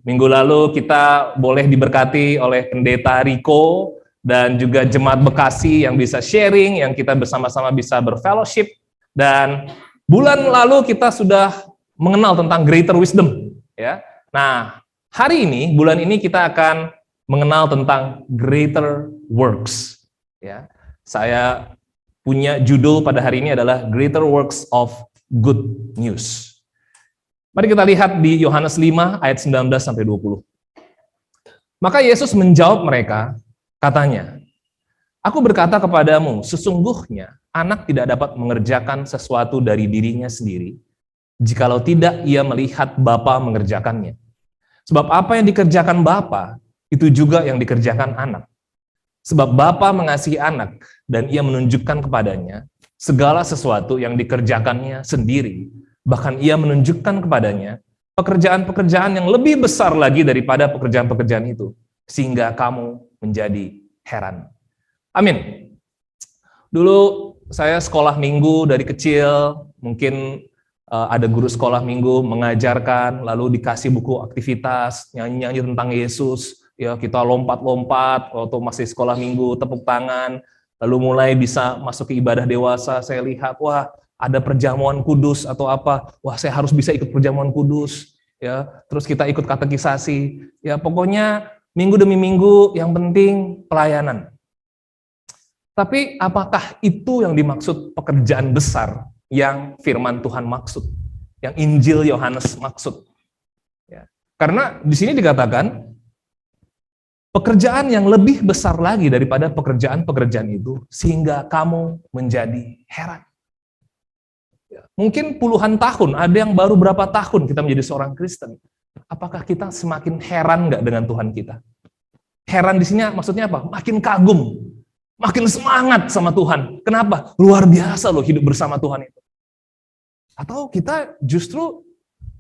Minggu lalu kita boleh diberkati oleh Pendeta Riko dan juga Jemaat Bekasi yang bisa sharing, yang kita bersama-sama bisa berfellowship. Dan bulan lalu kita sudah mengenal tentang greater wisdom, ya. Nah, hari ini, bulan ini kita akan mengenal tentang greater works, ya. Saya punya judul pada hari ini adalah Greater Works of Good News. Mari kita lihat di Yohanes 5 ayat 19 sampai 20. Maka Yesus menjawab mereka, katanya, "Aku berkata kepadamu, sesungguhnya anak tidak dapat mengerjakan sesuatu dari dirinya sendiri, jikalau tidak ia melihat Bapa mengerjakannya. Sebab apa yang dikerjakan Bapa, itu juga yang dikerjakan anak. Sebab Bapa mengasihi anak, dan ia menunjukkan kepadanya segala sesuatu yang dikerjakannya sendiri. Bahkan ia menunjukkan kepadanya pekerjaan-pekerjaan yang lebih besar lagi daripada pekerjaan-pekerjaan itu, sehingga kamu menjadi heran." Amin. Dulu saya sekolah minggu dari kecil, mungkin ada guru sekolah minggu mengajarkan, lalu dikasih buku aktivitas, nyanyi-nyanyi tentang Yesus, ya kita lompat-lompat waktu masih sekolah minggu, tepuk tangan, lalu mulai bisa masuk ke ibadah dewasa, saya lihat, wah, ada perjamuan kudus atau apa, wah saya harus bisa ikut perjamuan kudus, ya. Terus kita ikut katekisasi, ya pokoknya minggu demi minggu yang penting pelayanan. Tapi apakah itu yang dimaksud pekerjaan besar yang firman Tuhan maksud, yang Injil Yohanes maksud? Ya. Karena di sini dikatakan pekerjaan yang lebih besar lagi daripada pekerjaan-pekerjaan itu, sehingga kamu menjadi heran. Mungkin puluhan tahun, ada yang baru berapa tahun kita menjadi seorang Kristen. Apakah kita semakin heran nggak dengan Tuhan kita? Heran di sini maksudnya apa? Makin kagum, makin semangat sama Tuhan. Kenapa? Luar biasa loh hidup bersama Tuhan itu. Atau kita justru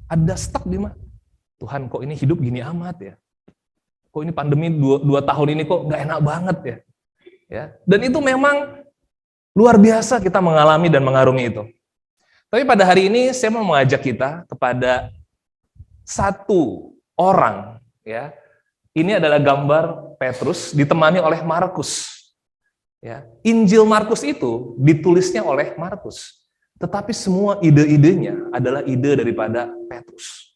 ada stuck di mana? Tuhan, kok ini hidup gini amat ya? Kok ini pandemi 2 tahun ini kok nggak enak banget ya? Ya. Dan itu memang luar biasa kita mengalami dan mengarungi itu. Tapi pada hari ini saya mau mengajak kita kepada satu orang, ya. Ini adalah gambar Petrus ditemani oleh Markus. Ya. Injil Markus itu ditulisnya oleh Markus, tetapi semua ide-idenya adalah ide daripada Petrus.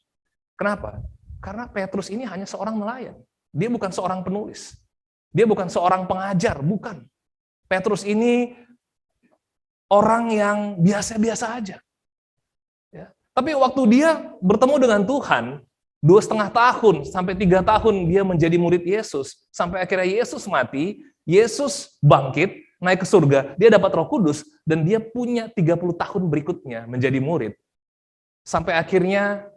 Kenapa? Karena Petrus ini hanya seorang nelayan. Dia bukan seorang penulis. Dia bukan seorang pengajar, bukan. Petrus ini orang yang biasa-biasa aja. Ya. Tapi waktu dia bertemu dengan Tuhan, 2,5 tahun sampai 3 tahun dia menjadi murid Yesus, sampai akhirnya Yesus mati, Yesus bangkit, naik ke surga, dia dapat Roh Kudus, dan dia punya 30 tahun berikutnya menjadi murid. Sampai akhirnya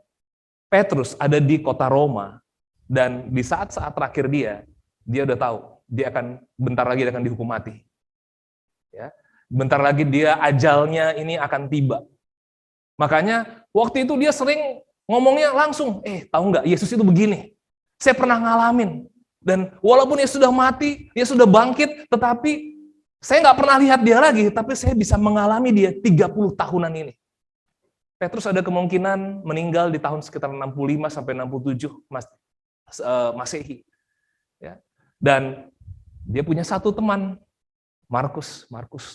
Petrus ada di kota Roma, dan di saat-saat terakhir dia udah tahu, dia akan bentar lagi akan dihukum mati. Ya. Bentar lagi dia ajalnya ini akan tiba. Makanya waktu itu dia sering ngomongnya langsung, tahu nggak, Yesus itu begini. Saya pernah ngalamin. Dan walaupun dia sudah mati, dia sudah bangkit, tetapi saya nggak pernah lihat dia lagi, tapi saya bisa mengalami dia 30 tahunan ini. Petrus ada kemungkinan meninggal di tahun sekitar 65 sampai 67 Masehi. Ya. Dan dia punya satu teman, Markus,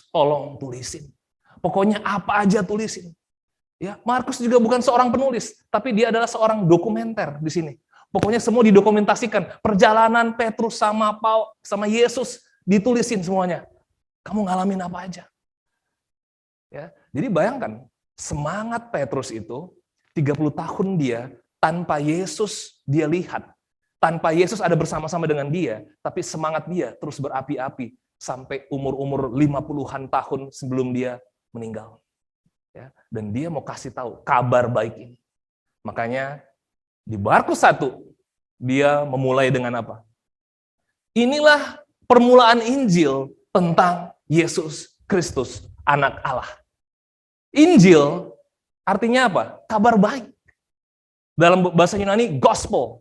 tolong tulisin. Pokoknya apa aja tulisin. Ya, Markus juga bukan seorang penulis, tapi dia adalah seorang dokumenter di sini. Pokoknya semua didokumentasikan. Perjalanan Petrus sama Yesus ditulisin semuanya. Kamu ngalamin apa aja? Ya, jadi bayangkan, semangat Petrus itu 30 tahun dia tanpa Yesus dia lihat. Tanpa Yesus ada bersama-sama dengan dia, tapi semangat dia terus berapi-api sampai umur-umur 50-an tahun sebelum dia meninggal. Ya, dan dia mau kasih tahu kabar baik ini. Makanya di Markus 1 dia memulai dengan apa? Inilah permulaan Injil tentang Yesus Kristus, Anak Allah. Injil artinya apa? Kabar baik. Dalam bahasa Yunani, gospel.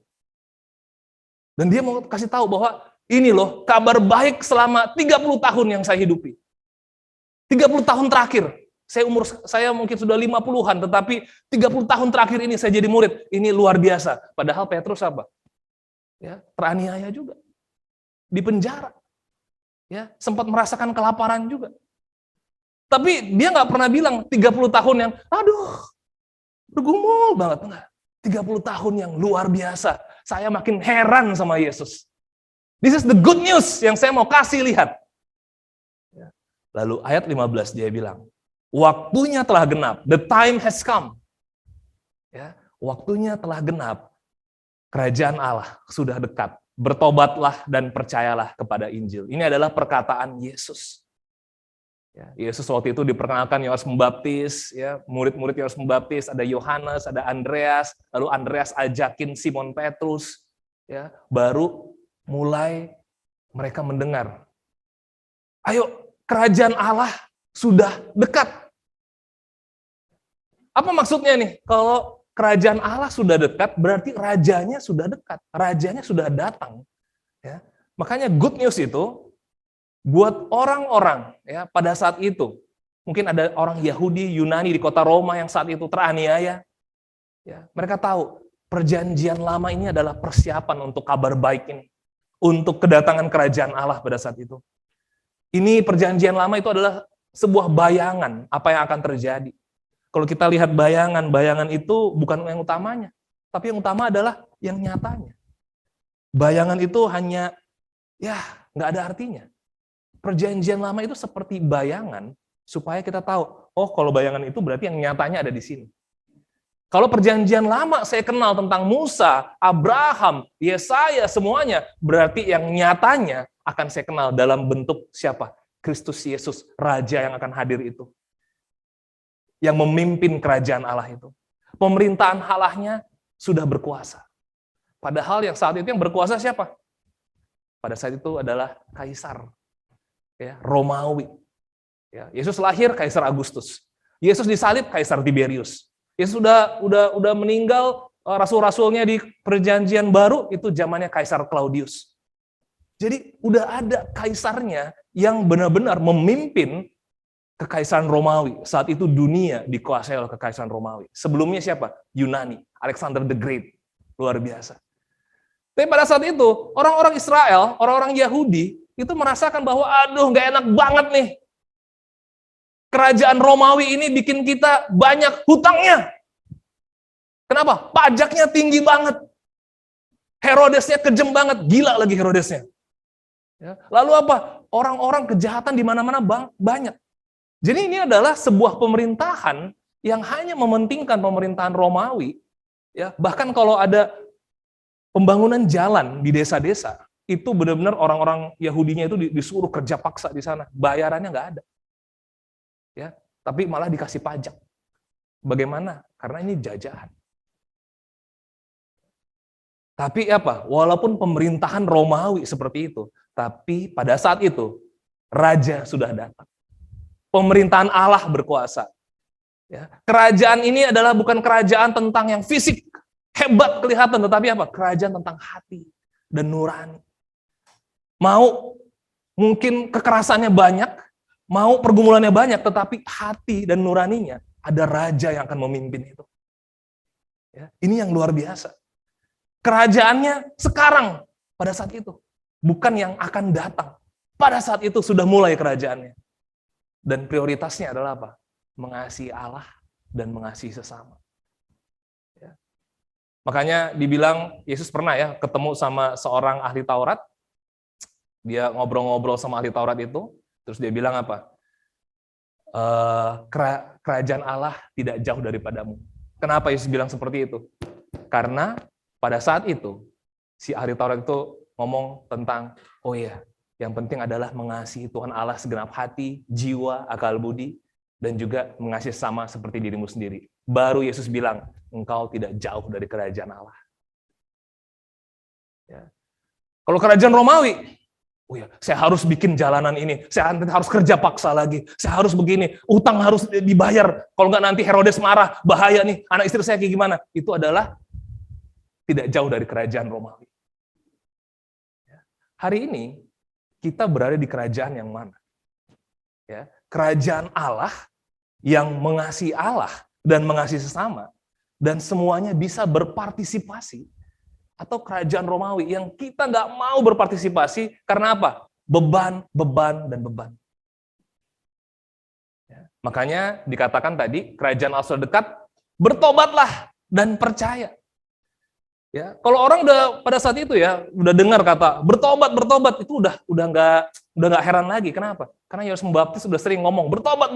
Dan dia mau kasih tahu bahwa ini loh kabar baik selama 30 tahun yang saya hidupi. 30 tahun terakhir. Saya mungkin sudah 50-an, tetapi 30 tahun terakhir ini saya jadi murid. Ini luar biasa. Padahal Petrus apa? Ya, teraniaya juga. Di penjara. Ya, sempat merasakan kelaparan juga. Tapi dia nggak pernah bilang 30 tahun yang, aduh, bergumul banget. Enggak. 30 tahun yang luar biasa. Saya makin heran sama Yesus. This is the good news yang saya mau kasih lihat. Lalu ayat 15 dia bilang, waktunya telah genap, the time has come. Ya, waktunya telah genap, kerajaan Allah sudah dekat. Bertobatlah dan percayalah kepada Injil. Ini adalah perkataan Yesus. Ya, Yesus waktu itu diperkenalkan Yohanes Pembaptis, ya, murid-murid Yohanes Pembaptis, ada Yohanes, ada Andreas, lalu Andreas ajakin Simon Petrus, ya, baru mulai mereka mendengar. Ayo, kerajaan Allah sudah dekat. Apa maksudnya nih? Kalau kerajaan Allah sudah dekat, berarti rajanya sudah dekat. Rajanya sudah datang. Ya. Makanya good news itu, buat orang-orang ya pada saat itu, mungkin ada orang Yahudi, Yunani di kota Roma yang saat itu teraniaya. Ya, mereka tahu, perjanjian lama ini adalah persiapan untuk kabar baik ini. Untuk kedatangan kerajaan Allah pada saat itu. Ini perjanjian lama itu adalah sebuah bayangan apa yang akan terjadi. Kalau kita lihat bayangan itu bukan yang utamanya, tapi yang utama adalah yang nyatanya. Bayangan itu hanya, ya nggak ada artinya. Perjanjian lama itu seperti bayangan, supaya kita tahu, oh kalau bayangan itu berarti yang nyatanya ada di sini. Kalau perjanjian lama saya kenal tentang Musa, Abraham, Yesaya, semuanya, berarti yang nyatanya akan saya kenal dalam bentuk siapa? Kristus Yesus, Raja yang akan hadir itu. Yang memimpin kerajaan Allah itu. Pemerintahan Allahnya sudah berkuasa. Padahal yang saat itu yang berkuasa siapa? Pada saat itu adalah Kaisar. Ya, Romawi. Ya, Yesus lahir, Kaisar Agustus. Yesus disalib, Kaisar Tiberius. Yesus udah meninggal, rasul-rasulnya di perjanjian baru, itu zamannya Kaisar Claudius. Jadi udah ada kaisarnya yang benar-benar memimpin kekaisaran Romawi. Saat itu dunia dikuasai oleh kekaisaran Romawi. Sebelumnya siapa? Yunani, Alexander the Great. Luar biasa. Tapi pada saat itu, orang-orang Israel, orang-orang Yahudi, itu merasakan bahwa, aduh nggak enak banget nih. Kerajaan Romawi ini bikin kita banyak hutangnya. Kenapa? Pajaknya tinggi banget. Herodesnya kejem banget, gila lagi Herodesnya. Ya. Lalu apa? Orang-orang kejahatan di mana-mana banyak. Jadi ini adalah sebuah pemerintahan yang hanya mementingkan pemerintahan Romawi. Ya, bahkan kalau ada pembangunan jalan di desa-desa, itu benar-benar orang-orang Yahudinya itu disuruh kerja paksa di sana. Bayarannya nggak ada. Ya, tapi malah dikasih pajak. Bagaimana? Karena ini jajahan. Tapi apa? Walaupun pemerintahan Romawi seperti itu, tapi pada saat itu raja sudah datang. Pemerintahan Allah berkuasa. Ya. Kerajaan ini adalah bukan kerajaan tentang yang fisik, hebat kelihatan, tetapi apa? Kerajaan tentang hati dan nurani. Mau mungkin kekerasannya banyak, mau pergumulannya banyak, tetapi hati dan nuraninya ada raja yang akan memimpin itu. Ya. Ini yang luar biasa. Kerajaannya sekarang, pada saat itu. Bukan yang akan datang. Pada saat itu sudah mulai kerajaannya. Dan prioritasnya adalah apa? Mengasihi Allah dan mengasihi sesama. Ya. Makanya dibilang, Yesus pernah ya ketemu sama seorang ahli Taurat. Dia ngobrol-ngobrol sama ahli Taurat itu. Terus dia bilang apa? Kerajaan Allah tidak jauh daripadamu. Kenapa Yesus bilang seperti itu? Karena pada saat itu, si ahli Taurat itu ngomong tentang, oh iya, yang penting adalah mengasihi Tuhan Allah segenap hati, jiwa, akal budi, dan juga mengasihi sama seperti dirimu sendiri. Baru Yesus bilang, engkau tidak jauh dari kerajaan Allah. Ya. Kalau kerajaan Romawi, oh ya, saya harus bikin jalanan ini, saya harus kerja paksa lagi, saya harus begini, utang harus dibayar, kalau nggak nanti Herodes marah, bahaya nih, anak istri saya kayak gimana. Itu adalah tidak jauh dari kerajaan Romawi. Hari ini, kita berada di kerajaan yang mana? Ya, kerajaan Allah yang mengasihi Allah dan mengasihi sesama, dan semuanya bisa berpartisipasi. Atau kerajaan Romawi yang kita nggak mau berpartisipasi karena apa? Beban, beban, dan beban. Ya, makanya dikatakan tadi, kerajaan Allah sudah dekat, bertobatlah dan percaya. Ya, kalau orang udah pada saat itu ya udah dengar kata bertobat itu udah nggak heran lagi. Kenapa? Karena Yohanes Pembaptis sudah sering ngomong bertobat.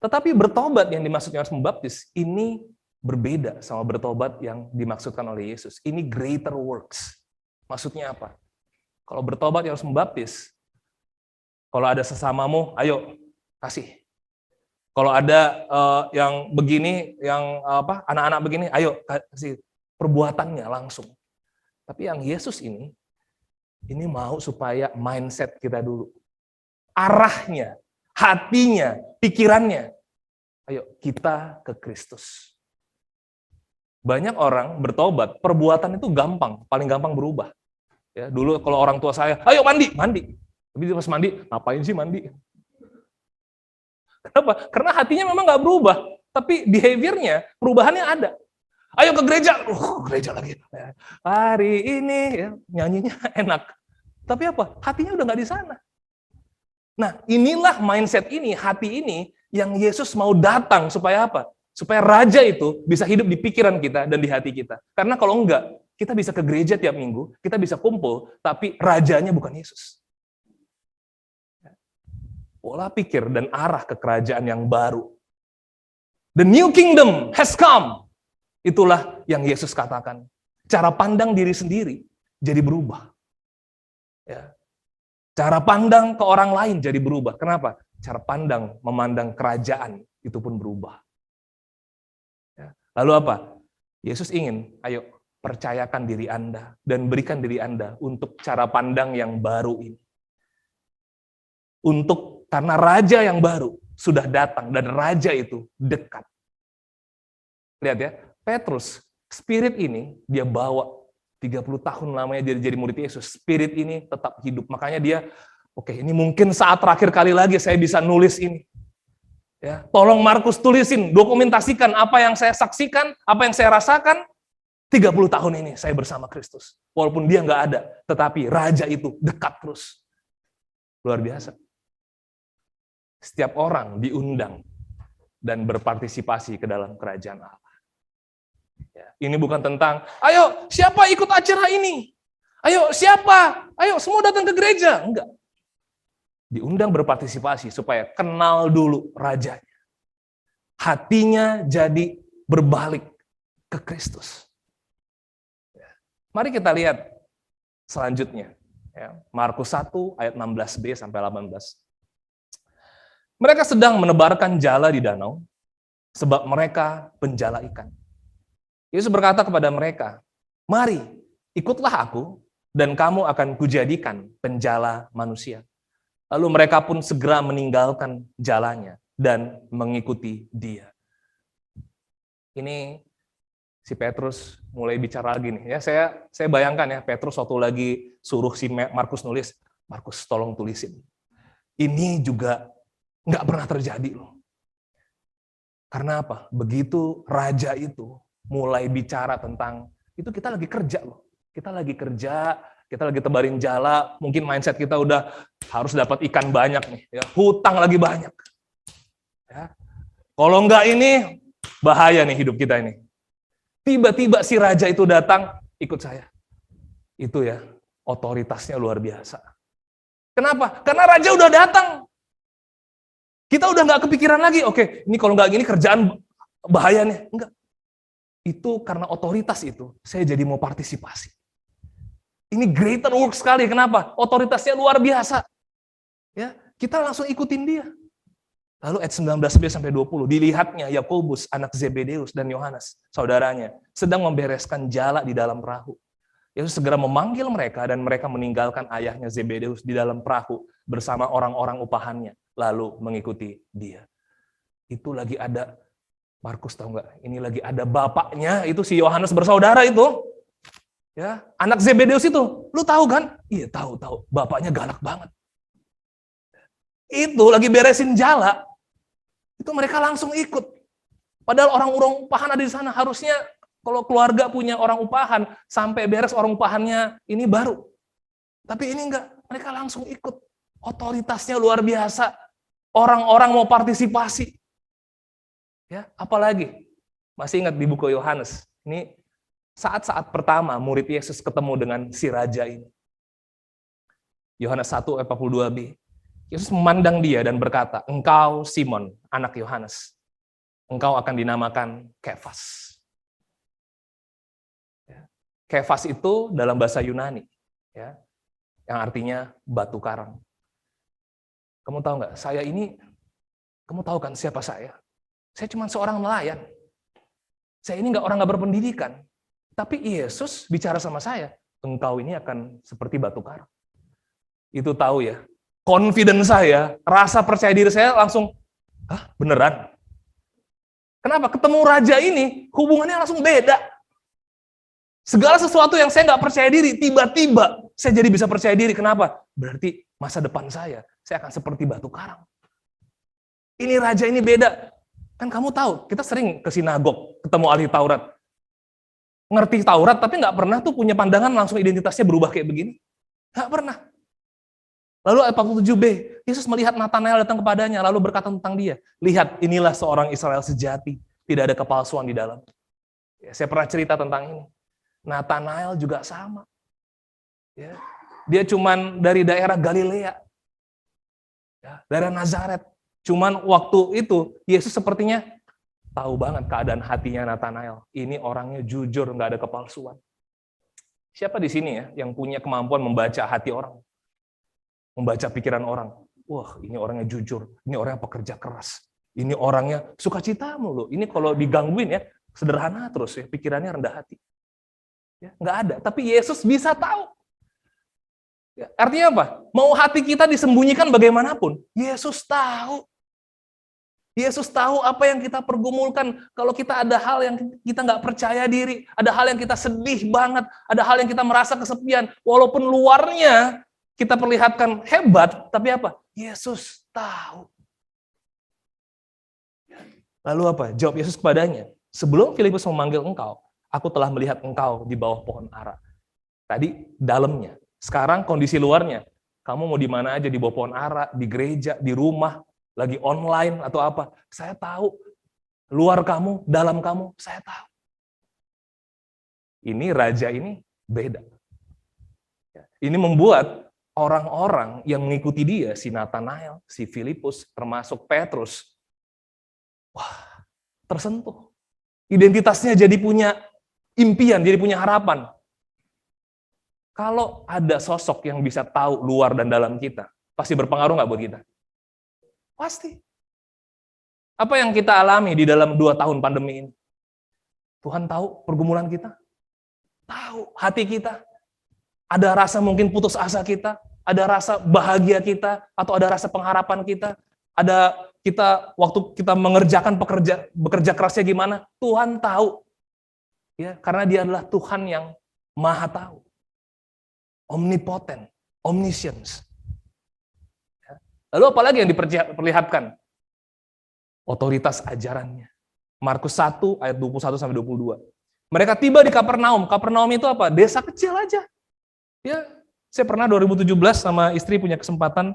Tetapi bertobat yang dimaksud Yohanes Pembaptis ini berbeda sama bertobat yang dimaksudkan oleh Yesus. Ini greater works. Maksudnya apa? Kalau bertobat Yohanes Pembaptis, kalau ada sesamamu, ayo kasih. Kalau ada yang begini, yang anak-anak begini, ayo kasih. Perbuatannya langsung. Tapi yang Yesus ini mau supaya mindset kita dulu. Arahnya, hatinya, pikirannya. Ayo kita ke Kristus. Banyak orang bertobat, perbuatan itu gampang, paling gampang berubah. Ya, dulu kalau orang tua saya, ayo mandi. Tapi pas mandi, ngapain sih mandi? Kenapa? Karena hatinya memang nggak berubah, tapi behaviornya, perubahannya ada. Ayo ke gereja, gereja lagi. Hari ini ya, nyanyinya enak. Tapi apa? Hatinya udah nggak di sana. Nah, inilah mindset ini, hati ini yang Yesus mau datang supaya apa? Supaya raja itu bisa hidup di pikiran kita dan di hati kita. Karena kalau enggak, kita bisa ke gereja tiap minggu, kita bisa kumpul, tapi rajanya bukan Yesus. Pola pikir dan arah ke kerajaan yang baru. The new kingdom has come. Itulah yang Yesus katakan. Cara pandang diri sendiri jadi berubah. Ya. Cara pandang ke orang lain jadi berubah. Kenapa? Cara pandang, memandang kerajaan itu pun berubah. Ya. Lalu apa? Yesus ingin, ayo percayakan diri Anda dan berikan diri Anda untuk cara pandang yang baru ini. Karena raja yang baru sudah datang dan raja itu dekat. Lihat ya, Petrus, spirit ini dia bawa 30 tahun lamanya jadi murid Yesus. Spirit ini tetap hidup. Makanya dia, oke, ini mungkin saat terakhir kali lagi saya bisa nulis ini. Ya, tolong Markus tulisin, dokumentasikan apa yang saya saksikan, apa yang saya rasakan. 30 tahun ini saya bersama Kristus. Walaupun dia nggak ada, tetapi raja itu dekat terus. Luar biasa. Setiap orang diundang dan berpartisipasi ke dalam kerajaan Allah. Ya, ini bukan tentang, ayo siapa ikut acara ini? Ayo siapa? Ayo semua datang ke gereja. Enggak. Diundang berpartisipasi supaya kenal dulu rajanya. Hatinya jadi berbalik ke Kristus. Ya. Mari kita lihat selanjutnya. Ya, Markus 1 ayat 16b sampai 18. Mereka sedang menebarkan jala di danau, sebab mereka penjala ikan. Yesus berkata kepada mereka, mari, ikutlah aku, dan kamu akan kujadikan penjala manusia. Lalu mereka pun segera meninggalkan jalannya dan mengikuti dia. Ini si Petrus mulai bicara lagi nih. Ya, saya bayangkan ya, Petrus waktu lagi suruh si Markus nulis, Markus tolong tulisin. Ini juga nggak pernah terjadi loh. Karena apa? Begitu raja itu mulai bicara tentang, itu kita lagi kerja loh. Kita lagi kerja, kita lagi tebarin jala, mungkin mindset kita udah harus dapat ikan banyak nih. Ya, hutang lagi banyak. Ya. Kalau nggak ini, bahaya nih hidup kita ini. Tiba-tiba si raja itu datang, ikut saya. Itu ya, otoritasnya luar biasa. Kenapa? Karena raja udah datang. Kita udah nggak kepikiran lagi, oke, ini kalau nggak gini kerjaan bahaya nih. Enggak. Itu karena otoritas itu, saya jadi mau partisipasi. Ini greater work sekali, kenapa? Otoritasnya luar biasa. Ya, kita langsung ikutin dia. Lalu ayat 19b sampai 20, dilihatnya Yakobus, anak Zebedeus dan Yohanes, saudaranya, sedang membereskan jala di dalam perahu. Yesus segera memanggil mereka dan mereka meninggalkan ayahnya Zebedeus di dalam perahu bersama orang-orang upahannya, lalu mengikuti dia. Itu lagi ada, Markus tahu nggak? Ini lagi ada bapaknya, itu si Yohanes bersaudara itu. Ya, anak Zebedeus itu. Lu tahu kan? Iya, tahu. Bapaknya galak banget. Itu lagi beresin jala. Itu mereka langsung ikut. Padahal orang-orang upahan ada di sana. Harusnya kalau keluarga punya orang upahan, sampai beres orang upahannya ini baru. Tapi ini enggak, mereka langsung ikut. Otoritasnya luar biasa. Orang-orang mau partisipasi. Ya, apalagi? Masih ingat di buku Yohanes. Ini saat-saat pertama murid Yesus ketemu dengan si raja ini. Yohanes 1 ayat 42b. Yesus memandang dia dan berkata, "Engkau Simon, anak Yohanes. Engkau akan dinamakan Kefas." Kefas itu dalam bahasa Yunani, ya, yang artinya batu karang. Kamu tahu nggak? Kamu tahu kan siapa saya? Saya cuma seorang nelayan. Saya ini orang nggak berpendidikan. Tapi Yesus bicara sama saya, engkau ini akan seperti batu karang. Itu tahu ya, confidence saya, rasa percaya diri saya langsung, hah, beneran? Kenapa? Ketemu raja ini, hubungannya langsung beda. Segala sesuatu yang saya nggak percaya diri, tiba-tiba saya jadi bisa percaya diri. Kenapa? Berarti masa depan saya akan seperti batu karang. Ini raja ini beda. Kan kamu tahu, kita sering ke sinagog, ketemu ahli Taurat. Ngerti Taurat, tapi nggak pernah tuh punya pandangan langsung identitasnya berubah kayak begini. Nggak pernah. Lalu ayat 47b, Yesus melihat Natanael datang kepadanya, lalu berkata tentang dia, "Lihat, inilah seorang Israel sejati, tidak ada kepalsuan di dalam." Ya, saya pernah cerita tentang ini. Natanael juga sama. Ya, dia cuman dari daerah Galilea, ya, daerah Nazaret. Cuman waktu itu Yesus sepertinya tahu banget keadaan hatinya Natanael. Ini orangnya jujur, nggak ada kepalsuan. Siapa di sini ya yang punya kemampuan membaca hati orang, membaca pikiran orang? Wah, ini orangnya jujur, ini orangnya pekerja keras, ini orangnya sukacita mulu. Ini kalau digangguin ya sederhana terus ya, pikirannya rendah hati. Ya, nggak ada, tapi Yesus bisa tahu. Ya, artinya apa? Mau hati kita disembunyikan bagaimanapun, Yesus tahu. Yesus tahu apa yang kita pergumulkan. Kalau kita ada hal yang kita nggak percaya diri, ada hal yang kita sedih banget, ada hal yang kita merasa kesepian, walaupun luarnya kita perlihatkan hebat, tapi apa? Yesus tahu. Lalu apa? Jawab Yesus kepadanya, "Sebelum Filipus memanggil engkau, aku telah melihat engkau di bawah pohon ara." Tadi dalamnya. Sekarang kondisi luarnya. Kamu mau di mana aja, di bawah pohon ara, di gereja, di rumah, lagi online atau apa. Saya tahu. Luar kamu, dalam kamu, saya tahu. Ini raja ini beda. Ini membuat orang-orang yang mengikuti dia, si Natanael, si Filipus, termasuk Petrus, wah, tersentuh. Identitasnya jadi punya impian, jadi punya harapan. Kalau ada sosok yang bisa tahu luar dan dalam kita, pasti berpengaruh nggak buat kita? Pasti. Apa yang kita alami di dalam 2 tahun pandemi ini? Tuhan tahu pergumulan kita? Tahu hati kita? Ada rasa mungkin putus asa kita? Ada rasa bahagia kita? Atau ada rasa pengharapan kita? Ada kita waktu kita mengerjakan bekerja kerasnya gimana? Tuhan tahu. Ya, karena dia adalah Tuhan yang maha tahu. Omnipotent, omniscience. Lalu apalagi yang diperlihatkan? Otoritas ajarannya. Markus 1 ayat 21 sampai 22. Mereka tiba di Kapernaum. Kapernaum itu apa? Desa kecil aja. Ya, saya pernah 2017 sama istri punya kesempatan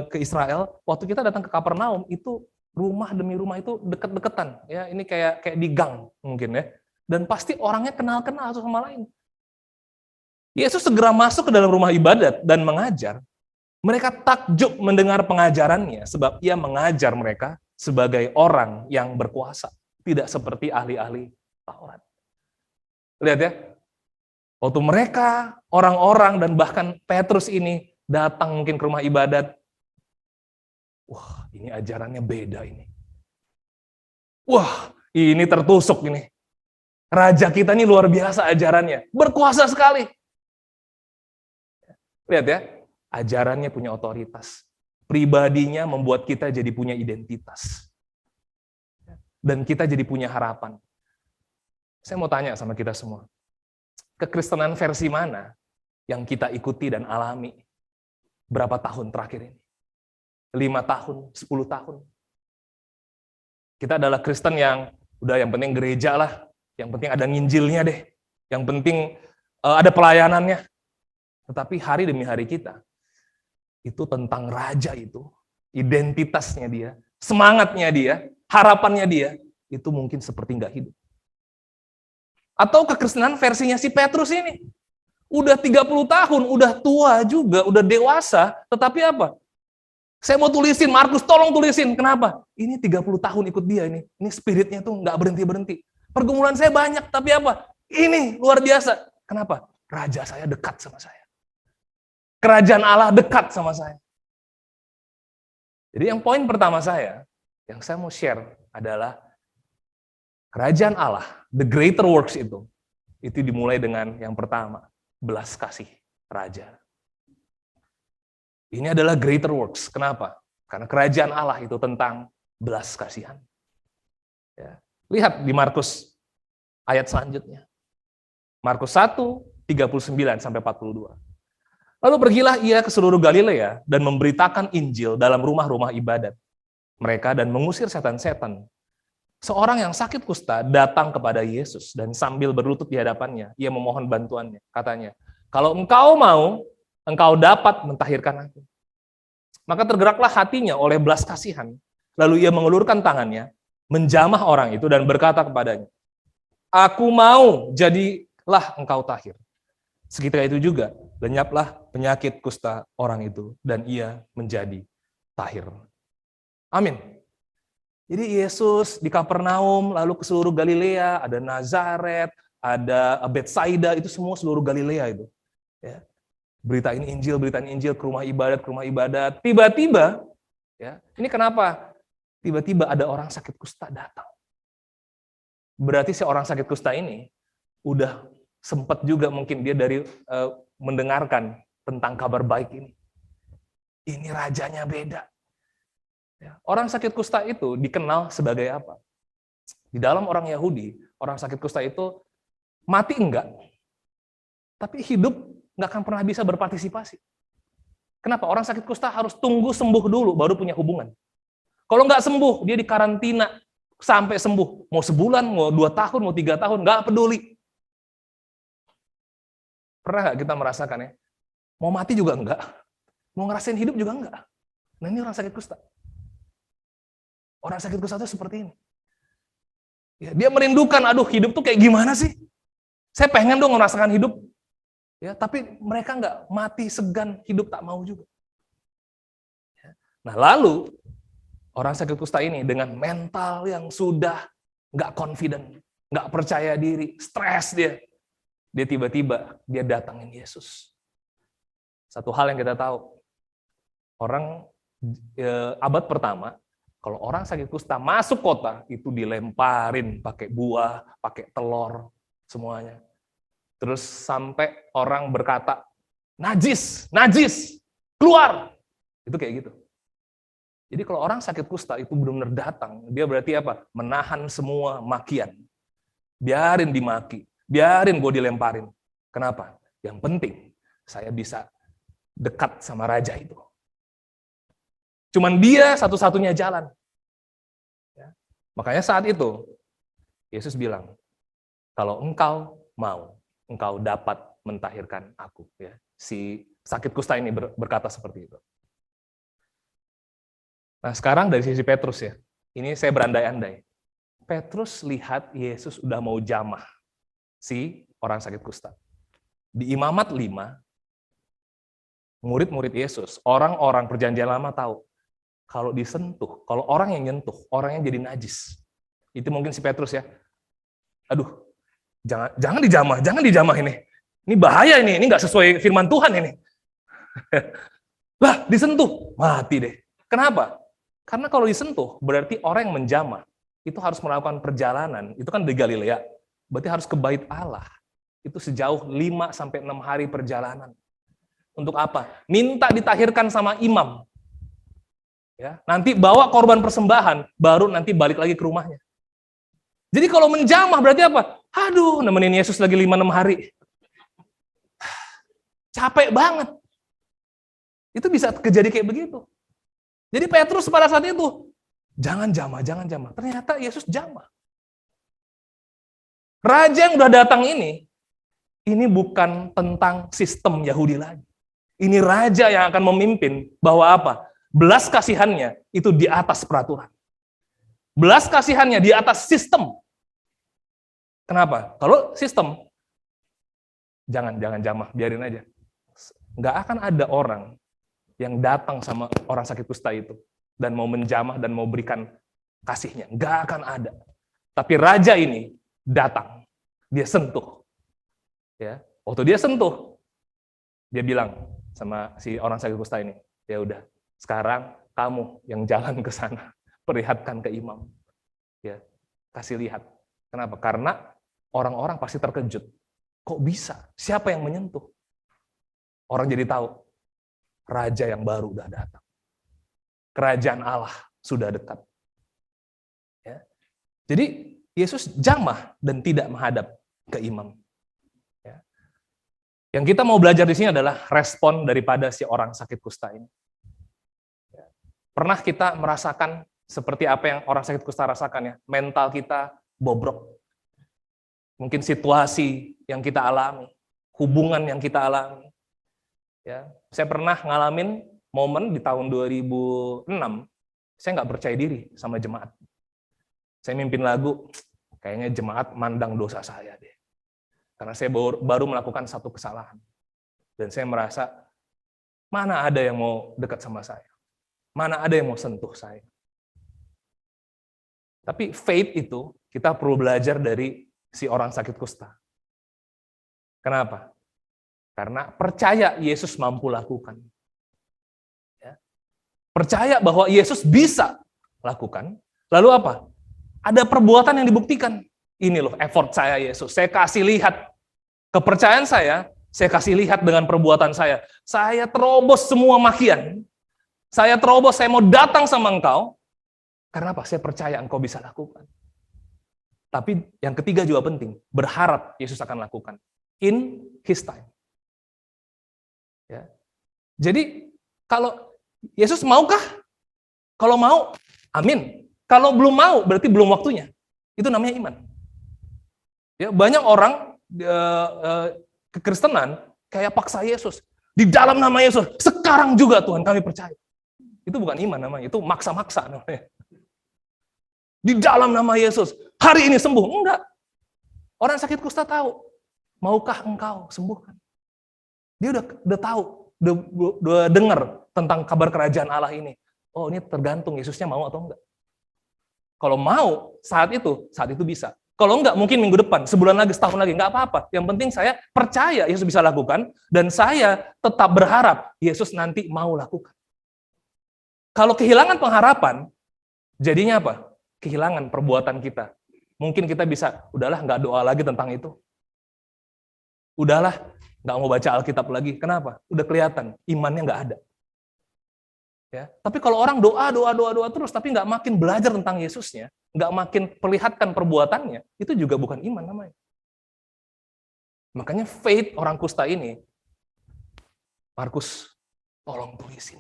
ke Israel. Waktu kita datang ke Kapernaum itu rumah demi rumah itu deket-deketan. Ya, ini kayak di gang mungkin ya. Dan pasti orangnya kenal-kenal satu sama lain. Yesus segera masuk ke dalam rumah ibadat dan mengajar. Mereka takjub mendengar pengajarannya sebab ia mengajar mereka sebagai orang yang berkuasa, tidak seperti ahli-ahli Taurat. Lihat ya, waktu mereka, orang-orang dan bahkan Petrus ini datang mungkin ke rumah ibadat, wah ini ajarannya beda ini. Wah ini tertusuk ini. Raja kita ini luar biasa ajarannya, berkuasa sekali. Lihat ya, ajarannya punya otoritas. Pribadinya membuat kita jadi punya identitas. Dan kita jadi punya harapan. Saya mau tanya sama kita semua. Kekristenan versi mana yang kita ikuti dan alami berapa tahun terakhir ini? 5 tahun, 10 tahun? Kita adalah Kristen yang udah yang penting gereja lah, yang penting ada nginjilnya deh, yang penting ada pelayanannya. Tetapi hari demi hari kita, itu tentang raja itu, identitasnya dia, semangatnya dia, harapannya dia, itu mungkin seperti nggak hidup. Atau kekristenan versinya si Petrus ini. Udah 30 tahun, udah tua juga, udah dewasa, tetapi apa? Saya mau tulisin, Markus tolong tulisin. Kenapa? Ini 30 tahun ikut dia ini. Ini spiritnya tuh nggak berhenti-berhenti. Pergumulan saya banyak, tapi apa? Ini luar biasa. Kenapa? Raja saya dekat sama saya. Kerajaan Allah dekat sama saya. Jadi yang poin pertama saya, yang saya mau share adalah kerajaan Allah, the greater works itu dimulai dengan yang pertama, belas kasih raja. Ini adalah greater works. Kenapa? Karena kerajaan Allah itu tentang belas kasihan. Ya. Lihat di Markus ayat selanjutnya. Markus 1, 39 sampai 42. Lalu pergilah ia ke seluruh Galilea dan memberitakan Injil dalam rumah-rumah ibadat mereka dan mengusir setan-setan. Seorang yang sakit kusta datang kepada Yesus dan sambil berlutut di hadapannya, ia memohon bantuannya. Katanya, kalau engkau mau, engkau dapat mentahirkan aku. Maka tergeraklah hatinya oleh belas kasihan. Lalu ia mengulurkan tangannya, menjamah orang itu dan berkata kepadanya, aku mau, jadilah engkau tahir. Seketika itu juga, lenyaplah penyakit kusta orang itu, dan ia menjadi tahir. Amin. Jadi Yesus di Kapernaum, lalu ke seluruh Galilea, ada Nazaret, ada Betsaida, itu semua seluruh Galilea itu. Ya. Beritain Injil ke rumah ibadat. Tiba-tiba, ya, ini kenapa? Tiba-tiba ada orang sakit kusta datang. Berarti si orang sakit kusta ini udah sempat juga mungkin dia dari mendengarkan tentang kabar baik ini. Ini rajanya beda. Ya, orang sakit kusta itu dikenal sebagai apa? Di dalam orang Yahudi, orang sakit kusta itu mati enggak, tapi hidup nggak akan pernah bisa berpartisipasi. Kenapa? Orang sakit kusta harus tunggu sembuh dulu, baru punya hubungan. Kalau nggak sembuh, dia dikarantina sampai sembuh. Mau sebulan, mau 2 tahun, mau 3 tahun, nggak peduli. Pernah nggak kita merasakan ya? Mau mati juga enggak, mau ngerasain hidup juga enggak. Nah ini orang sakit kusta. Orang sakit kusta itu seperti ini. Ya, dia merindukan, aduh hidup tuh kayak gimana sih? Saya pengen dong merasakan hidup. Ya, tapi mereka nggak mati segan, hidup tak mau juga. Nah lalu, orang sakit kusta ini dengan mental yang sudah nggak confident, nggak percaya diri, stres dia tiba-tiba dia datangin Yesus. Satu hal yang kita tahu, orang abad pertama, kalau orang sakit kusta masuk kota, itu dilemparin pakai buah, pakai telur, semuanya. Terus sampai orang berkata, najis, keluar. Itu kayak gitu. Jadi kalau orang sakit kusta itu benar-benar datang, dia berarti apa? Menahan semua makian. Biarin dimaki, biarin gue dilemparin. Kenapa? Yang penting, saya bisa dekat sama raja itu. Cuman dia satu-satunya jalan. Ya. Makanya saat itu, Yesus bilang, kalau engkau mau, engkau dapat mentahirkan aku. Ya. Si sakit kusta ini berkata seperti itu. Nah sekarang dari sisi Petrus ya, ini saya berandai-andai. Petrus lihat Yesus udah mau jamah si orang sakit kusta. Di Imamat 5, murid-murid Yesus, orang-orang perjanjian lama tahu, kalau disentuh, kalau orang yang nyentuh, orangnya jadi najis. Itu mungkin si Petrus ya, aduh, jangan dijamah ini. Ini bahaya ini nggak sesuai firman Tuhan ini. Lah, disentuh, mati deh. Kenapa? Karena kalau disentuh, berarti orang yang menjamah, itu harus melakukan perjalanan, itu kan di Galilea, berarti harus ke bait Allah. Itu sejauh 5-6 hari perjalanan. Untuk apa? Minta ditahirkan sama imam. Ya, nanti bawa korban persembahan, baru nanti balik lagi ke rumahnya. Jadi kalau menjamah berarti apa? Aduh, nemenin Yesus lagi 5-6 hari. Capek banget. Itu bisa kejadi kayak begitu. Jadi Petrus pada saat itu, Jangan jamah, jangan jamah. Ternyata Yesus jamah. Raja yang udah datang ini bukan tentang sistem Yahudi lagi. Ini raja yang akan memimpin bahwa apa? Belas kasihannya itu di atas peraturan. Belas kasihannya di atas sistem. Kenapa? Kalau sistem, jangan jamah, biarin aja. Nggak akan ada orang yang datang sama orang sakit kusta itu dan mau menjamah dan mau berikan kasihnya. Nggak akan ada. Tapi raja ini datang, dia sentuh. Ya, waktu dia sentuh, dia bilang sama si orang sakit kusta ini, ya udah, sekarang kamu yang jalan ke sana, perlihatkan ke imam. Ya, kasih lihat. Kenapa? Karena orang-orang pasti terkejut. Kok bisa? Siapa yang menyentuh? Orang jadi tahu, raja yang baru udah datang. Kerajaan Allah sudah dekat. Ya. Jadi Yesus jamah dan tidak menghadap ke imam. Ya. Yang kita mau belajar di sini adalah respon daripada si orang sakit kusta ini. Ya. Pernah kita merasakan seperti apa yang orang sakit kusta rasakan ya? Mental kita bobrok. Mungkin situasi yang kita alami, hubungan yang kita alami. Ya, saya pernah ngalamin momen di tahun 2006, saya nggak percaya diri sama jemaat. Saya mimpin lagu, kayaknya jemaat mandang dosa saya deh. Karena saya baru melakukan satu kesalahan. Dan saya merasa, mana ada yang mau dekat sama saya? Mana ada yang mau sentuh saya? Tapi faith itu, kita perlu belajar dari si orang sakit kusta. Kenapa? Karena percaya Yesus mampu lakukan. Ya. Percaya bahwa Yesus bisa lakukan. Lalu apa? Ada perbuatan yang dibuktikan. Ini loh effort saya Yesus. Saya kasih lihat kepercayaan saya kasih lihat dengan perbuatan saya. Saya terobos semua makian. Saya terobos, saya mau datang sama engkau. Karena apa? Saya percaya engkau bisa lakukan. Tapi yang ketiga juga penting. Berharap Yesus akan lakukan. In His time. Ya. Jadi kalau Yesus maukah? Kalau mau, amin. Kalau belum mau, berarti belum waktunya. Itu namanya iman. Ya, banyak orang kekristenan kayak paksa Yesus. Di dalam nama Yesus, sekarang juga Tuhan kami percaya. Itu bukan iman namanya, itu maksa-maksa namanya. Di dalam nama Yesus, hari ini sembuh. Enggak. Orang sakit kusta tahu, maukah engkau sembuhkan? Dia udah tahu, udah dengar tentang kabar kerajaan Allah ini. Oh, ini tergantung Yesusnya mau atau enggak. Kalau mau, saat itu bisa. Kalau enggak, mungkin minggu depan, sebulan lagi, setahun lagi, enggak apa-apa. Yang penting saya percaya Yesus bisa lakukan, dan saya tetap berharap Yesus nanti mau lakukan. Kalau kehilangan pengharapan, jadinya apa? Kehilangan perbuatan kita. Mungkin kita bisa, udahlah nggak doa lagi tentang itu. Udahlah, nggak mau baca Alkitab lagi. Kenapa? Udah kelihatan, imannya nggak ada. Ya. Tapi kalau orang doa terus, tapi nggak makin belajar tentang Yesusnya, nggak makin perlihatkan perbuatannya, itu juga bukan iman namanya. Makanya faith orang kusta ini, Markus, tolong tulisin.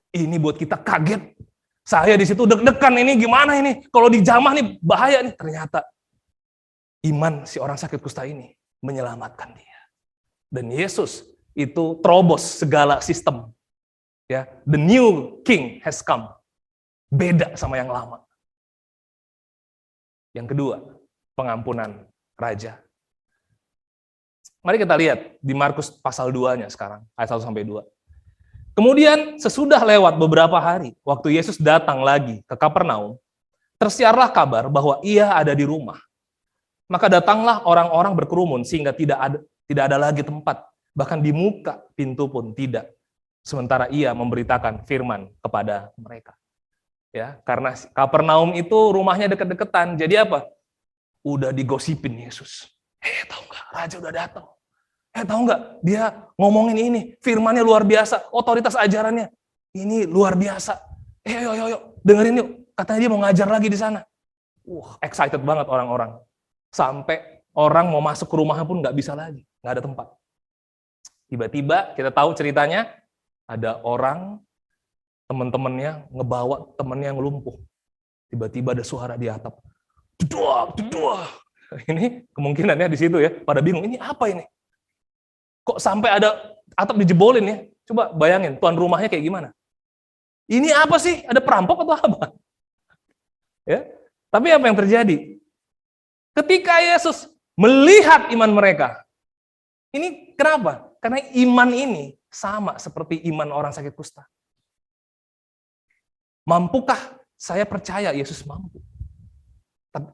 Ini buat kita kaget. Saya di situ deg-degan, ini gimana ini? Kalau dijamah nih bahaya nih. Ternyata iman si orang sakit kusta ini menyelamatkan dia. Dan Yesus itu terobos segala sistem. Ya, the new king has come. Beda sama yang lama. Yang kedua, pengampunan raja. Mari kita lihat di Markus pasal 2-nya sekarang, ayat 1 sampai 2. Kemudian sesudah lewat beberapa hari, waktu Yesus datang lagi ke Kapernaum, tersiarlah kabar bahwa ia ada di rumah. Maka datanglah orang-orang berkerumun sehingga tidak ada lagi tempat, bahkan di muka pintu pun tidak. Sementara ia memberitakan firman kepada mereka. Ya, karena Kapernaum itu rumahnya deket-deketan, jadi apa? Udah digosipin Yesus. Tahu nggak? Raja udah datang. Tahu nggak? Dia ngomongin ini, firmannya luar biasa, otoritas ajarannya ini luar biasa. Yuk, dengerin yuk. Katanya dia mau ngajar lagi di sana. Excited banget orang-orang. Sampai orang mau masuk ke rumahnya pun nggak bisa lagi, nggak ada tempat. Tiba-tiba kita tahu ceritanya, ada orang, teman-temannya ngebawa temannya yang lumpuh. Tiba-tiba ada suara di atap. Duduak, duduak. Ini kemungkinannya di situ ya, pada bingung, ini apa ini? Kok sampai ada atap dijebolin ya? Coba bayangin, tuan rumahnya kayak gimana? Ini apa sih? Ada perampok atau apa? Ya. Tapi apa yang terjadi? Ketika Yesus melihat iman mereka, ini kenapa? Karena iman ini sama seperti iman orang sakit kusta. Mampukah? Saya percaya Yesus mampu.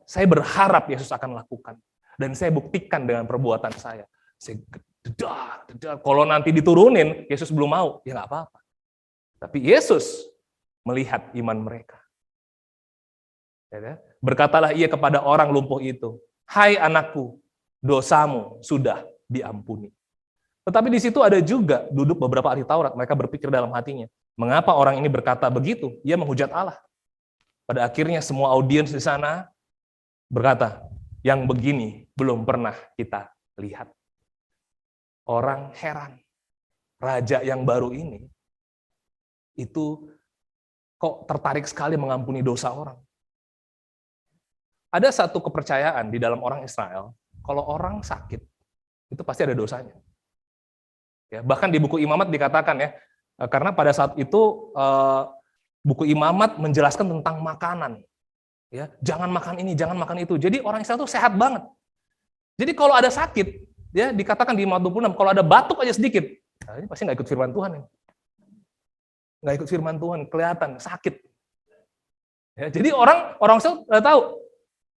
Saya berharap Yesus akan lakukan. Dan saya buktikan dengan perbuatan saya. Saya kalau nanti diturunin, Yesus belum mau, ya nggak apa-apa. Tapi Yesus melihat iman mereka. Berkatalah ia kepada orang lumpuh itu, "Hai anakku, dosamu sudah diampuni." Tetapi di situ ada juga duduk beberapa ahli Taurat, mereka berpikir dalam hatinya, mengapa orang ini berkata begitu? Ia menghujat Allah. Pada akhirnya semua audiens di sana berkata, yang begini belum pernah kita lihat. Orang heran, raja yang baru ini, itu kok tertarik sekali mengampuni dosa orang. Ada satu kepercayaan di dalam orang Israel, kalau orang sakit, itu pasti ada dosanya. Ya, bahkan di buku Imamat dikatakan ya, karena pada saat itu buku Imamat menjelaskan tentang makanan. Ya, jangan makan ini, jangan makan itu. Jadi orang Israel itu sehat banget. Jadi kalau ada sakit, ya dikatakan di Imamat 26, kalau ada batuk aja sedikit, nah ini pasti nggak ikut firman Tuhan. Ya. Nggak ikut firman Tuhan, kelihatan sakit. Ya, jadi orang Israel udah tahu,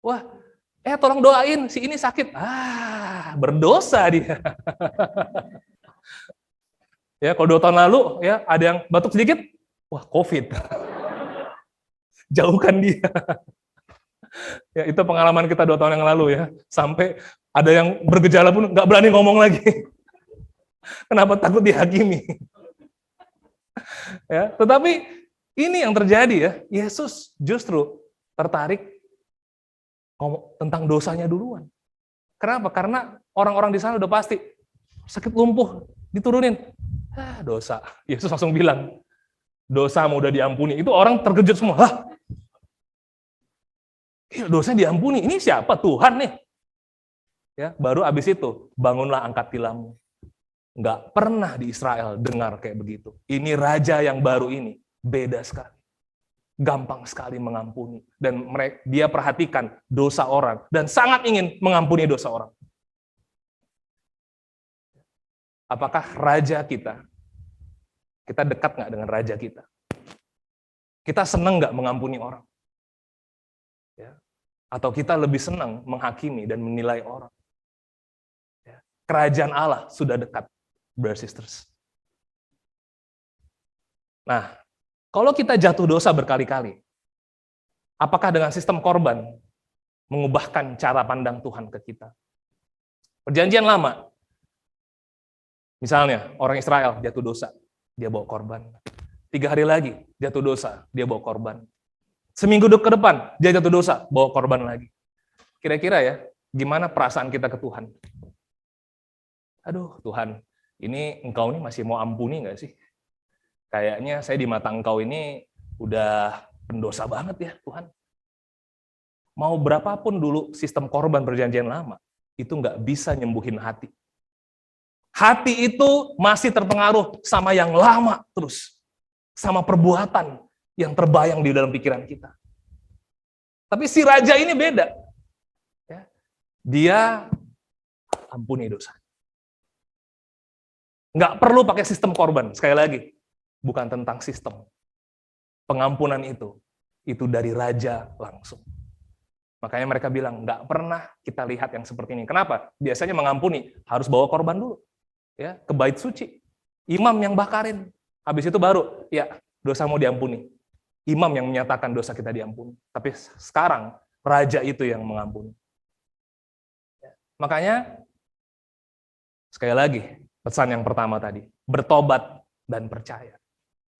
wah, tolong doain, si ini sakit. Berdosa dia. Ya, kalau 2 tahun lalu, ya ada yang batuk sedikit, wah COVID. Jauhkan dia. Ya, itu pengalaman kita 2 tahun yang lalu ya. Sampai ada yang bergejala pun nggak berani ngomong lagi. Kenapa? Takut dihakimi. Ya, tetapi ini yang terjadi ya. Yesus justru tertarik ngomong tentang dosanya duluan. Kenapa? Karena orang-orang di sana udah pasti sakit lumpuh diturunin. Dosa. Yesus langsung bilang, dosamu udah diampuni. Itu orang terkejut semua. Hah? Dosanya diampuni. Ini siapa? Tuhan nih. Ya, baru abis itu, bangunlah angkat tilammu. Nggak pernah di Israel dengar kayak begitu. Ini raja yang baru ini, beda sekali. Gampang sekali mengampuni. Dan dia perhatikan dosa orang. Dan sangat ingin mengampuni dosa orang. Apakah raja kita dekat nggak dengan raja kita? Kita senang nggak mengampuni orang? Ya. Atau kita lebih senang menghakimi dan menilai orang? Ya. Kerajaan Allah sudah dekat, brothers sisters. Nah, kalau kita jatuh dosa berkali-kali, apakah dengan sistem korban mengubahkan cara pandang Tuhan ke kita? Perjanjian Lama, misalnya orang Israel jatuh dosa, dia bawa korban. 3 hari lagi jatuh dosa, dia bawa korban. Seminggu ke depan dia jatuh dosa, bawa korban lagi. Kira-kira ya, gimana perasaan kita ke Tuhan? Aduh Tuhan, ini engkau ini masih mau ampuni nggak sih? Kayaknya saya di mata engkau ini udah pendosa banget ya Tuhan. Mau berapapun dulu sistem korban perjanjian lama, itu nggak bisa nyembuhin hati. Hati itu masih terpengaruh sama yang lama terus. Sama perbuatan yang terbayang di dalam pikiran kita. Tapi si raja ini beda. Ya. Dia ampuni dosa. Nggak perlu pakai sistem korban. Sekali lagi, bukan tentang sistem. Pengampunan itu dari raja langsung. Makanya mereka bilang, nggak pernah kita lihat yang seperti ini. Kenapa? Biasanya mengampuni, harus bawa korban dulu. Ya, ke bait suci. Imam yang bakarin. Habis itu baru, ya, dosamu diampuni. Imam yang menyatakan dosa kita diampuni. Tapi sekarang, raja itu yang mengampuni. Ya. Makanya, sekali lagi, pesan yang pertama tadi, bertobat dan percaya.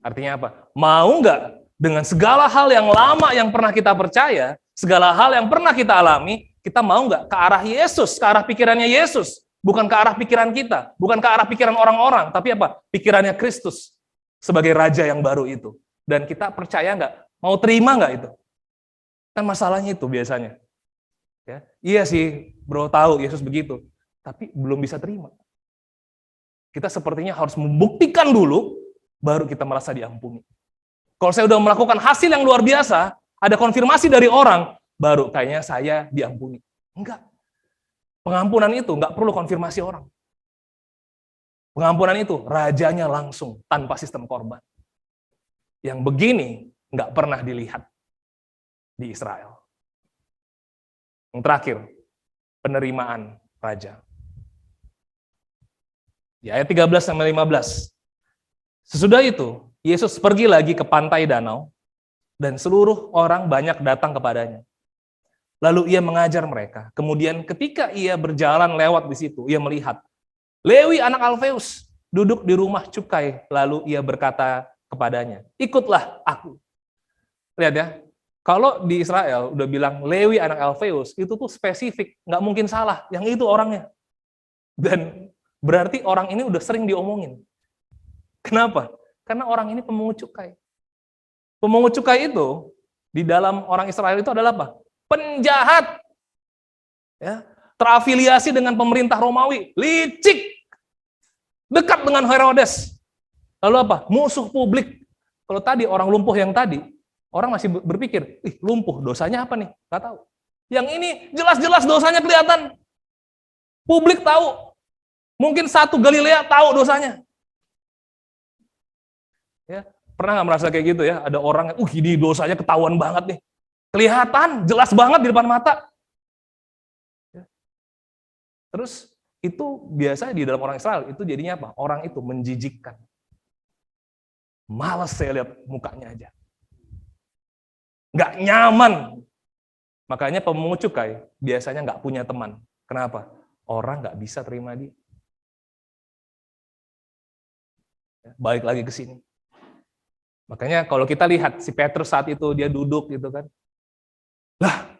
Artinya apa? Mau nggak dengan segala hal yang lama yang pernah kita percaya, segala hal yang pernah kita alami, kita mau nggak ke arah Yesus, ke arah pikirannya Yesus, bukan ke arah pikiran kita, bukan ke arah pikiran orang-orang, tapi apa? Pikirannya Kristus sebagai raja yang baru itu. Dan kita percaya nggak? Mau terima nggak itu? Kan masalahnya itu biasanya. Ya, iya sih, bro tahu Yesus begitu, tapi belum bisa terima. Kita sepertinya harus membuktikan dulu, baru kita merasa diampuni. Kalau saya udah melakukan hasil yang luar biasa, ada konfirmasi dari orang, baru kayaknya saya diampuni. Enggak. Pengampunan itu enggak perlu konfirmasi orang. Pengampunan itu rajanya langsung, tanpa sistem korban. Yang begini enggak pernah dilihat di Israel. Yang terakhir, penerimaan raja. Di ayat 13-15. Sesudah itu, Yesus pergi lagi ke pantai danau, dan seluruh orang banyak datang kepadanya. Lalu ia mengajar mereka. Kemudian ketika ia berjalan lewat di situ, ia melihat Lewi anak Alfeus duduk di rumah cukai. Lalu ia berkata kepadanya, ikutlah aku. Lihat ya, kalau di Israel udah bilang Lewi anak Alfeus, itu tuh spesifik, nggak mungkin salah, yang itu orangnya. Dan berarti orang ini udah sering diomongin. Kenapa? Karena orang ini pemungut cukai. Pemungut cukai itu, di dalam orang Israel itu adalah apa? Penjahat. Ya, terafiliasi dengan pemerintah Romawi, licik, dekat dengan Herodes. Lalu apa? Musuh publik. Kalau tadi orang lumpuh yang tadi, orang masih berpikir, ih lumpuh, dosanya apa nih? Nggak tahu. Yang ini jelas-jelas dosanya kelihatan. Publik tahu. Mungkin satu Galilea tahu dosanya. Ya, pernah nggak merasa kayak gitu ya? Ada orang, ini dosanya ketahuan banget nih. Kelihatan, jelas banget di depan mata. Ya. Terus itu biasanya di dalam orang Israel, itu jadinya apa? Orang itu menjijikkan. Males saya lihat mukanya aja. Nggak nyaman. Makanya pemungut cukai biasanya nggak punya teman. Kenapa? Orang nggak bisa terima dia. Balik lagi ke sini. Makanya kalau kita lihat si Petrus saat itu dia duduk gitu kan. Lah,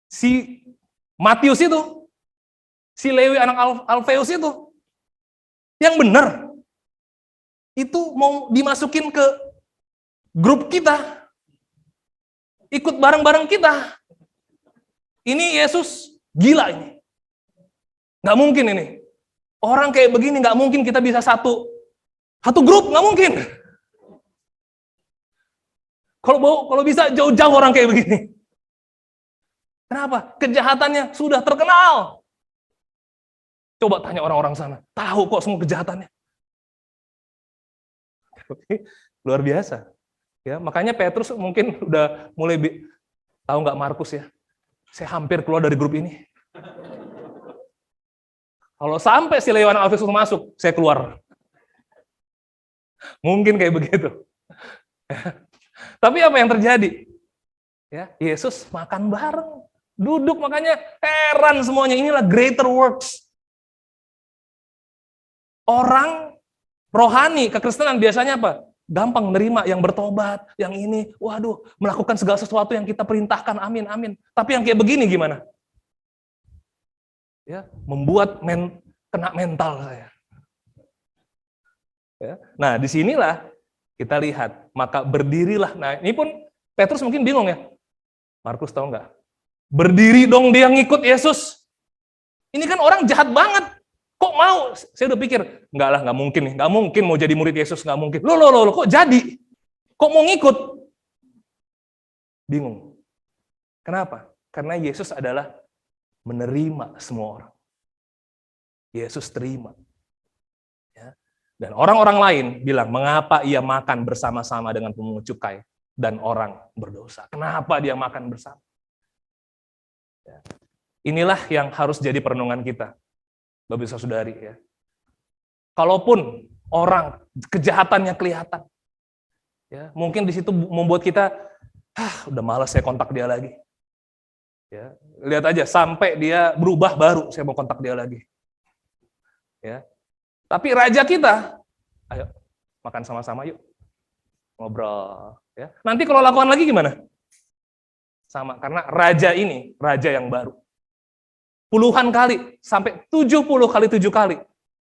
si Matius itu, si Lewi anak Alfeus itu, yang benar, itu mau dimasukin ke grup kita, ikut bareng-bareng kita. Ini Yesus gila ini. Nggak mungkin ini. Orang kayak begini nggak mungkin kita bisa satu grup, nggak mungkin. Kalau bisa jauh-jauh orang kayak begini. Kenapa? Kejahatannya sudah terkenal. Coba tanya orang-orang sana, tahu kok semua kejahatannya. Luar biasa. Ya, makanya Petrus mungkin udah mulai tahu nggak Markus ya? Saya hampir keluar dari grup ini. Kalau sampai si Lewi anak Alfeus masuk, saya keluar. Mungkin kayak begitu. Tapi apa yang terjadi? Ya, Yesus makan bareng, duduk, makanya heran semuanya. Inilah greater works. Orang rohani, kekristenan biasanya apa? Gampang menerima yang bertobat, yang ini, waduh, melakukan segala sesuatu yang kita perintahkan, amin, amin. Tapi yang kayak begini gimana? Ya, membuat kena mental saya. Ya. Nah, disinilah kita lihat, maka berdirilah. Nah, ini pun Petrus mungkin bingung ya. Markus tahu nggak? Berdiri dong dia ngikut Yesus. Ini kan orang jahat banget. Kok mau? Saya udah pikir, enggak lah, nggak mungkin nih. Nggak mungkin mau jadi murid Yesus, nggak mungkin. Loh, kok jadi? Kok mau ngikut? Bingung. Kenapa? Karena Yesus adalah menerima semua orang. Yesus terima. Ya. Dan orang-orang lain bilang, mengapa ia makan bersama-sama dengan pemungut cukai dan orang berdosa? Kenapa dia makan bersama? Ya. Inilah yang harus jadi perenungan kita, Bapak Ibu Saudari. Ya. Kalaupun orang kejahatannya kelihatan, ya, mungkin di situ membuat kita, udah malas saya kontak dia lagi. Ya, lihat aja sampai dia berubah baru saya mau kontak dia lagi. Ya. Tapi raja kita, ayo makan sama-sama yuk, ngobrol. Ya. Nanti kalau lakukan lagi gimana? Sama, karena raja ini raja yang baru. Puluhan kali, sampai 70 kali 7 kali.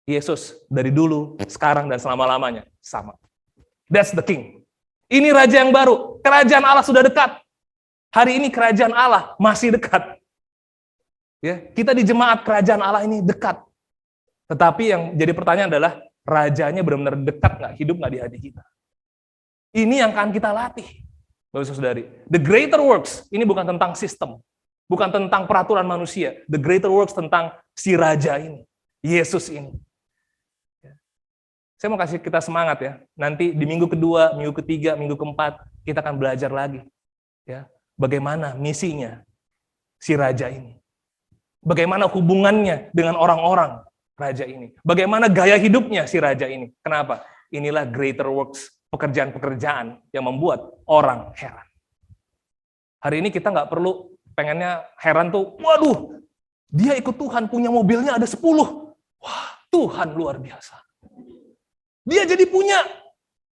Yesus dari dulu, sekarang, dan selama-lamanya sama. That's the king. Ini raja yang baru. Kerajaan Allah sudah dekat. Hari ini kerajaan Allah masih dekat. Ya, kita di jemaat kerajaan Allah ini dekat. Tetapi yang jadi pertanyaan adalah, rajanya benar-benar dekat nggak, hidup nggak di hati kita? Ini yang akan kita latih, Bapak Saudari. The greater works, ini bukan tentang sistem, bukan tentang peraturan manusia. The greater works tentang si raja ini, Yesus ini. Saya mau kasih kita semangat ya. Nanti di minggu kedua, minggu ketiga, minggu keempat, kita akan belajar lagi. Ya, bagaimana misinya si raja ini. Bagaimana hubungannya dengan orang-orang raja ini. Bagaimana gaya hidupnya si raja ini. Kenapa? Inilah greater works, pekerjaan-pekerjaan yang membuat orang heran. Hari ini kita nggak perlu pengennya heran tuh, waduh, dia ikut Tuhan, punya mobilnya ada 10. Wah, Tuhan luar biasa. Dia jadi punya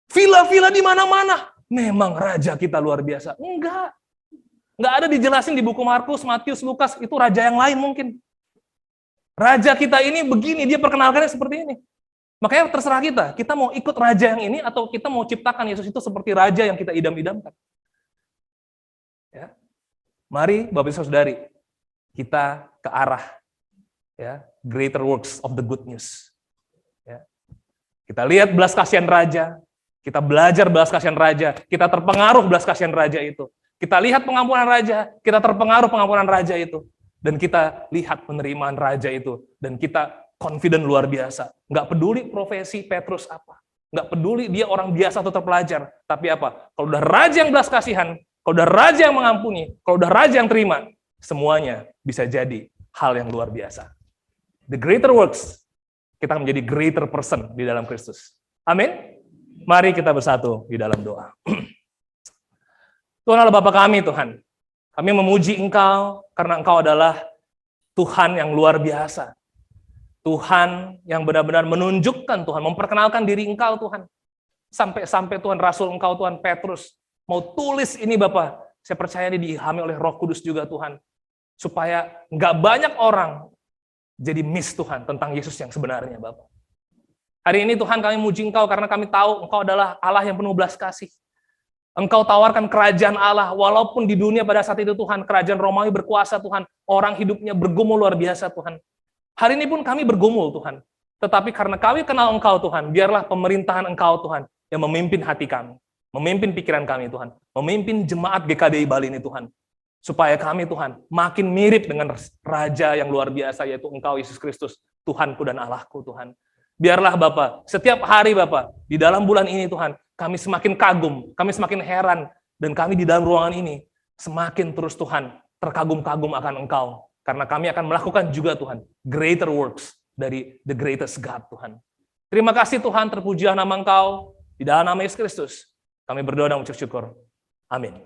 villa-villa di mana-mana. Memang raja kita luar biasa. Enggak. Enggak ada dijelasin di buku Markus, Matius, Lukas, itu raja yang lain mungkin. Raja kita ini begini, dia perkenalkannya seperti ini. Makanya terserah kita mau ikut raja yang ini atau kita mau ciptakan Yesus itu seperti raja yang kita idam-idamkan. Ya. Mari Bapak Ibu Saudari, kita ke arah ya, greater works of the good news. Ya. Kita lihat belas kasihan raja, kita belajar belas kasihan raja, kita terpengaruh belas kasihan raja itu. Kita lihat pengampunan raja, kita terpengaruh pengampunan raja itu. Dan kita lihat penerimaan raja itu. Dan kita confident luar biasa. Nggak peduli profesi Petrus apa. Nggak peduli dia orang biasa atau terpelajar. Tapi apa? Kalau udah raja yang belas kasihan, kalau udah raja yang mengampuni, kalau udah raja yang terima, semuanya bisa jadi hal yang luar biasa. The greater works, kita akan menjadi greater person di dalam Kristus. Amin. Mari kita bersatu di dalam doa. Tuhan Allah Bapa kami, Tuhan. Kami memuji Engkau karena Engkau adalah Tuhan yang luar biasa. Tuhan yang benar-benar menunjukkan Tuhan, memperkenalkan diri Engkau Tuhan. Sampai-sampai Tuhan Rasul Engkau Tuhan Petrus mau tulis ini Bapak. Saya percaya ini diilhami oleh Roh Kudus juga Tuhan. Supaya nggak banyak orang jadi miss Tuhan tentang Yesus yang sebenarnya Bapak. Hari ini Tuhan kami muji Engkau karena kami tahu Engkau adalah Allah yang penuh belas kasih. Engkau tawarkan kerajaan Allah, walaupun di dunia pada saat itu Tuhan, kerajaan Romawi berkuasa Tuhan, orang hidupnya bergumul luar biasa Tuhan. Hari ini pun kami bergumul Tuhan, tetapi karena kami kenal Engkau Tuhan, biarlah pemerintahan Engkau Tuhan, yang memimpin hati kami, memimpin pikiran kami Tuhan, memimpin jemaat GKDI Bali ini Tuhan, supaya kami Tuhan, makin mirip dengan Raja yang luar biasa, yaitu Engkau Yesus Kristus, Tuhanku dan Allahku Tuhan. Biarlah Bapak, setiap hari Bapak, di dalam bulan ini Tuhan, kami semakin kagum, kami semakin heran, dan kami di dalam ruangan ini semakin terus Tuhan terkagum-kagum akan Engkau. Karena kami akan melakukan juga Tuhan, greater works dari the greatest God Tuhan. Terima kasih Tuhan, terpujilah nama Engkau, di dalam nama Yesus Kristus. Kami berdoa dan mengucap syukur. Amin.